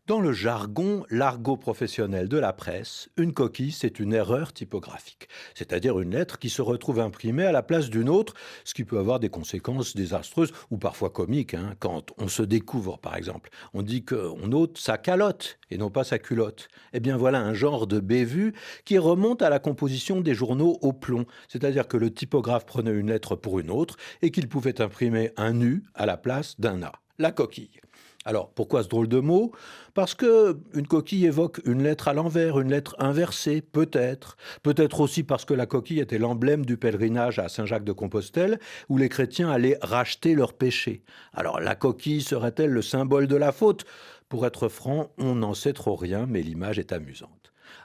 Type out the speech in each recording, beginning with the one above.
Dans le jargon, l'argot professionnel de la presse, une coquille, c'est une erreur typographique, c'est-à-dire une lettre qui se retrouve imprimée à la place d'une autre, ce qui peut avoir des conséquences désastreuses ou parfois comiques, hein, quand on se découvre, par exemple. On dit qu'on ôte sa calotte et non pas sa culotte. Eh bien voilà un genre de bévue qui remonte à la composition des journaux au plomb, c'est-à-dire que le typographe prenait une lettre pour une autre et qu'il pouvait imprimer un U à la place d'un A, la coquille. Alors, pourquoi ce drôle de mot? Parce que une coquille évoque une lettre à l'envers, une lettre inversée, peut-être. Peut-être aussi parce que la coquille était l'emblème du pèlerinage à Saint-Jacques-de-Compostelle, où les chrétiens allaient racheter leurs péchés. Alors, la coquille serait-elle le symbole de la faute? Pour être franc, on n'en sait trop rien, mais l'image est amusante.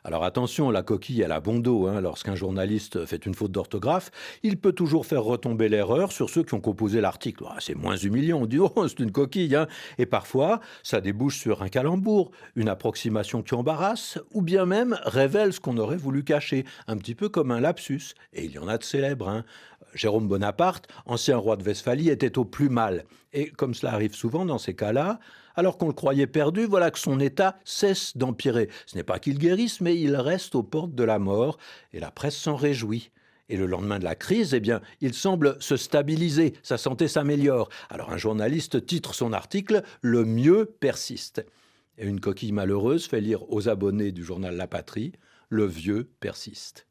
Alors attention, la coquille, elle a bon dos, hein. Lorsqu'un journaliste fait une faute d'orthographe, il peut toujours faire retomber l'erreur sur ceux qui ont composé l'article. Ah, c'est moins humiliant, on dit «Oh, c'est une coquille», hein. Et parfois, ça débouche sur un calembour, une approximation qui embarrasse, ou bien même révèle ce qu'on aurait voulu cacher, un petit peu comme un lapsus. Et il y en a de célèbres, hein. Jérôme Bonaparte, ancien roi de Westphalie, était au plus mal. Et comme cela arrive souvent dans ces cas-là, alors qu'on le croyait perdu, voilà que son état cesse d'empirer. Ce n'est pas qu'il guérisse, mais il reste aux portes de la mort, et la presse s'en réjouit. Et le lendemain de la crise, eh bien, il semble se stabiliser, sa santé s'améliore. Alors un journaliste titre son article «Le mieux persiste». Et une coquille malheureuse fait lire aux abonnés du journal La Patrie «Le vieux persiste».